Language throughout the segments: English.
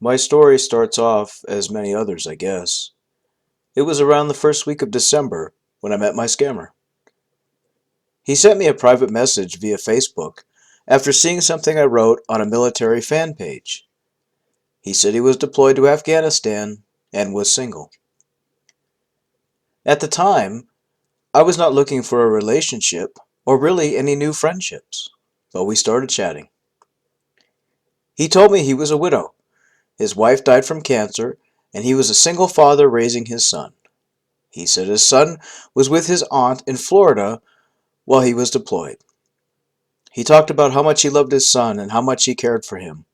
My story starts off as many others, I guess. It was around the first week of December when I met my scammer. He sent me a private message via Facebook after seeing something I wrote on a military fan page. He said he was deployed to Afghanistan and was single. At the time, I was not looking for a relationship or really any new friendships, but we started chatting. He told me he was a widow. His wife died from cancer, and he was a single father raising his son. He said his son was with his aunt in Florida while he was deployed. He talked about how much he loved his son and how much he cared for him.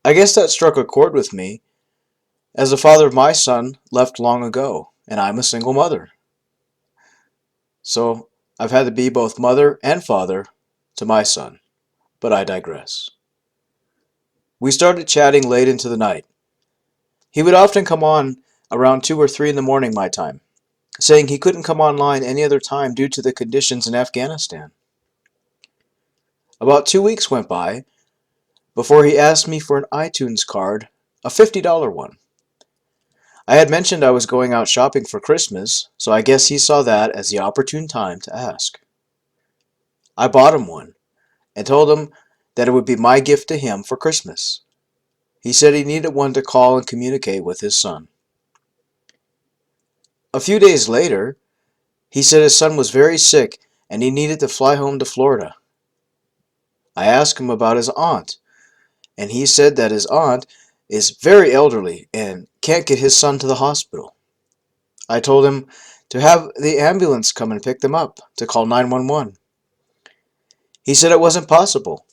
I guess that struck a chord with me, as the father of my son left long ago, and I'm a single mother. So I've had to be both mother and father to my son, but I digress. We started chatting late into the night. He would often come on around 2 or 3 in the morning my time, saying he couldn't come online any other time due to the conditions in Afghanistan. About 2 weeks went by before he asked me for an iTunes card, a $50 one. I had mentioned I was going out shopping for Christmas, so I guess he saw that as the opportune time to ask. I bought him one and told him that it would be my gift to him for Christmas. He said he needed one to call and communicate with his son. A few days later, he said his son was very sick and he needed to fly home to Florida. I asked him about his aunt, and he said that his aunt is very elderly and can't get his son to the hospital. I told him to have the ambulance come and pick them up, to call 911. He said it wasn't possible,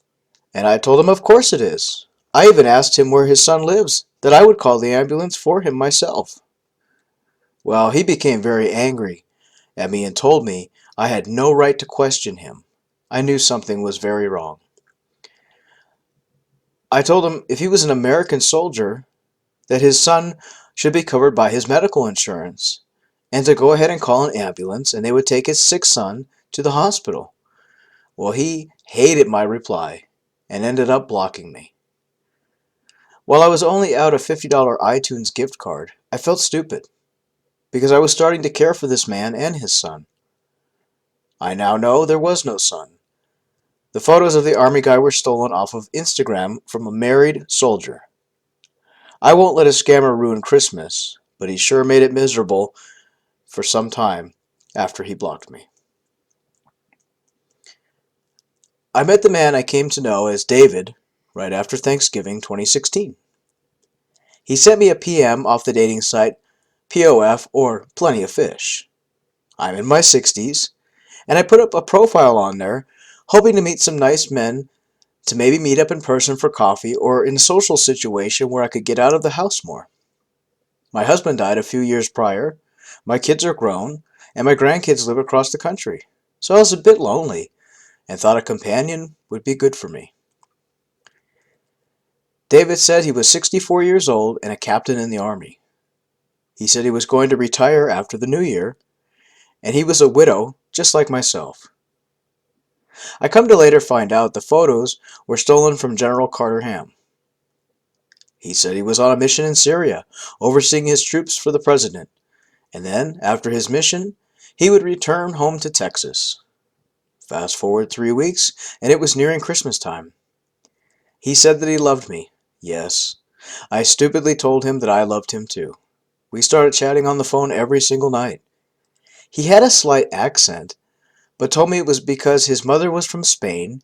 and I told him of course it is. I even asked him where his son lives, that I would call the ambulance for him myself. Well, he became very angry at me and told me I had no right to question him. I knew something was very wrong. I told him if he was an American soldier, that his son should be covered by his medical insurance, and to go ahead and call an ambulance and they would take his sick son to the hospital. Well, he hated my reply and ended up blocking me. While I was only out a $50 iTunes gift card, I felt stupid because I was starting to care for this man and his son. I now know there was no son. The photos of the army guy were stolen off of Instagram from a married soldier. I won't let a scammer ruin Christmas, but he sure made it miserable for some time after he blocked me. I met the man I came to know as David right after Thanksgiving 2016. He sent me a PM off the dating site POF, or Plenty of Fish. I'm in my 60s, and I put up a profile on there hoping to meet some nice men, to maybe meet up in person for coffee or in a social situation where I could get out of the house more. My husband died a few years prior, my kids are grown, and my grandkids live across the country, so I was a bit lonely and thought a companion would be good for me. David said he was 64 years old and a captain in the Army. He said he was going to retire after the new year, and he was a widow just like myself. I come to later find out the photos were stolen from General Carter Ham. He said he was on a mission in Syria, overseeing his troops for the president, and then, after his mission, he would return home to Texas. Fast forward 3 weeks, and it was nearing Christmas time. He said that he loved me. Yes, I stupidly told him that I loved him too. We started chatting on the phone every single night. He had a slight accent, but told me it was because his mother was from Spain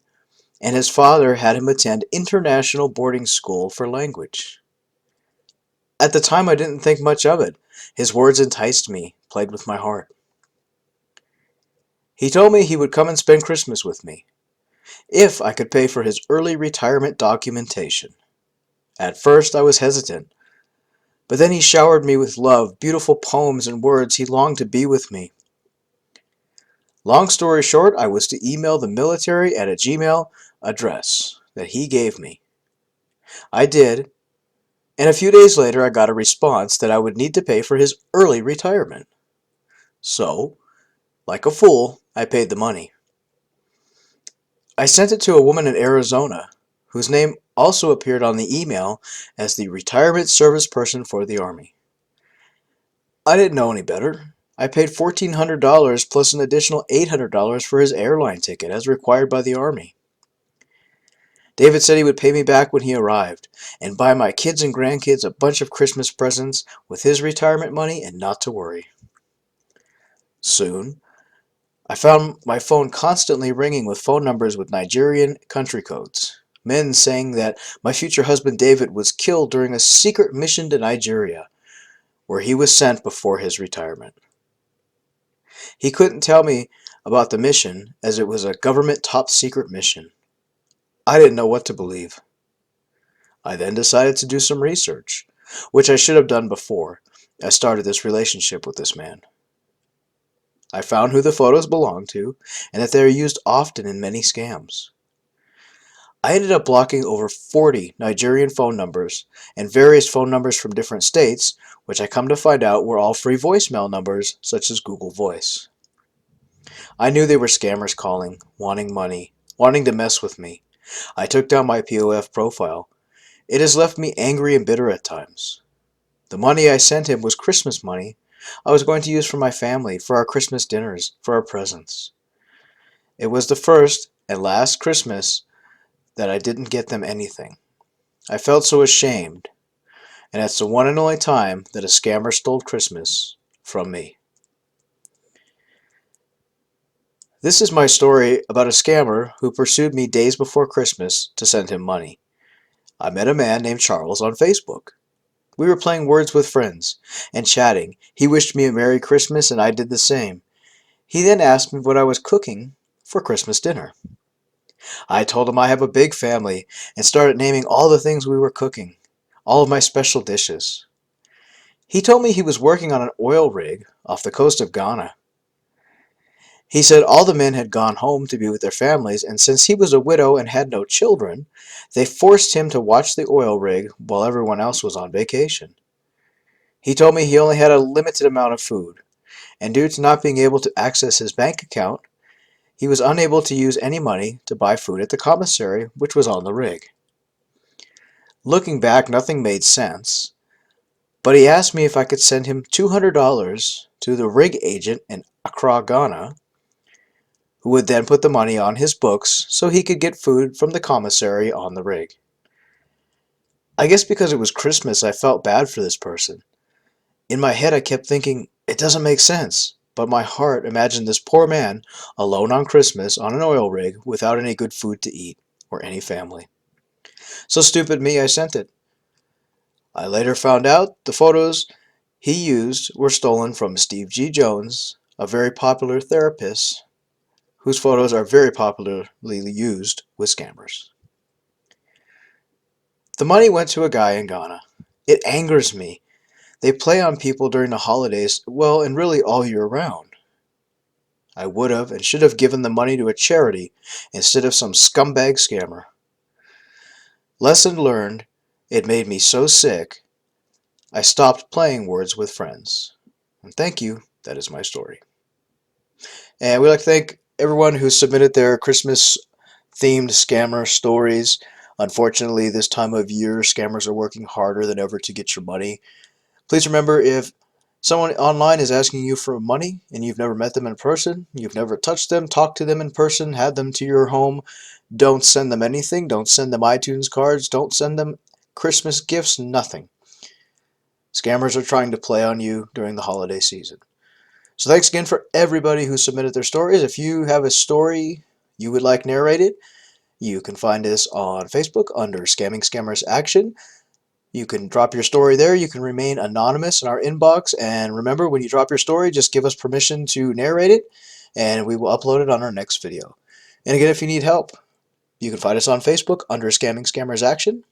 and his father had him attend international boarding school for language. At the time I didn't think much of it. His words enticed me, played with my heart. He told me he would come and spend Christmas with me, if I could pay for his early retirement documentation. At first I was hesitant, but then he showered me with love, beautiful poems and words he longed to be with me. Long story short, I was to email the military at a Gmail address that he gave me. I did, and a few days later I got a response that I would need to pay for his early retirement. So, like a fool, I paid the money. I sent it to a woman in Arizona whose name also appeared on the email as the retirement service person for the Army. I didn't know any better. I paid $1,400 plus an additional $800 for his airline ticket as required by the Army. David said he would pay me back when he arrived and buy my kids and grandkids a bunch of Christmas presents with his retirement money and not to worry. Soon, I found my phone constantly ringing with phone numbers with Nigerian country codes. Men saying that my future husband David was killed during a secret mission to Nigeria, where he was sent before his retirement. He couldn't tell me about the mission as it was a government top secret mission. I didn't know what to believe. I then decided to do some research, which I should have done before I started this relationship with this man. I found who the photos belonged to and that they are used often in many scams. I ended up blocking over 40 Nigerian phone numbers and various phone numbers from different states, which I come to find out were all free voicemail numbers such as Google Voice. I knew they were scammers calling, wanting money, wanting to mess with me. I took down my POF profile. It has left me angry and bitter at times. The money I sent him was Christmas money I was going to use for my family, for our Christmas dinners, for our presents. It was the first and last Christmas that I didn't get them anything. I felt so ashamed, and it's the one and only time that a scammer stole Christmas from me. This is my story about a scammer who pursued me days before Christmas to send him money. I met a man named Charles on Facebook. We were playing words with friends and chatting. He wished me a Merry Christmas and I did the same. He then asked me what I was cooking for Christmas dinner. I told him I have a big family and started naming all the things we were cooking, all of my special dishes. He told me he was working on an oil rig off the coast of Ghana. He said all the men had gone home to be with their families, and since he was a widow and had no children, they forced him to watch the oil rig while everyone else was on vacation. He told me he only had a limited amount of food, and due to not being able to access his bank account, he was unable to use any money to buy food at the commissary, which was on the rig. Looking back, nothing made sense, but he asked me if I could send him $200 to the rig agent in Accra, Ghana, who would then put the money on his books so he could get food from the commissary on the rig. I guess because it was Christmas, I felt bad for this person. In my head, I kept thinking, it doesn't make sense, but my heart imagined this poor man alone on Christmas on an oil rig without any good food to eat or any family. So stupid me, I sent it. I later found out the photos he used were stolen from Steve G. Jones, a very popular therapist whose photos are very popularly used with scammers. The money went to a guy in Ghana. It angers me. They play on people during the holidays, well, and really all year round. I would have and should have given the money to a charity instead of some scumbag scammer. Lesson learned, it made me so sick, I stopped playing words with friends. And thank you, that is my story. And we'd like to thank everyone who submitted their Christmas-themed scammer stories. Unfortunately, this time of year, scammers are working harder than ever to get your money. Please remember, if someone online is asking you for money and you've never met them in person, you've never touched them, talked to them in person, had them to your home, don't send them anything. Don't send them iTunes cards. Don't send them Christmas gifts, nothing. Scammers are trying to play on you during the holiday season. So thanks again for everybody who submitted their stories. If you have a story you would like narrated, you can find us on Facebook under Scamming Scammers Action. You can drop your story there. You can remain anonymous in our inbox. And remember, when you drop your story, just give us permission to narrate it, and we will upload it on our next video. And again, if you need help, you can find us on Facebook under Scamming Scammers Action.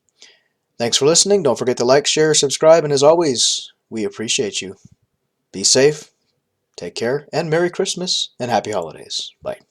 Thanks for listening. Don't forget to like, share, subscribe, and as always, we appreciate you. Be safe. Take care, and Merry Christmas, and Happy Holidays. Bye.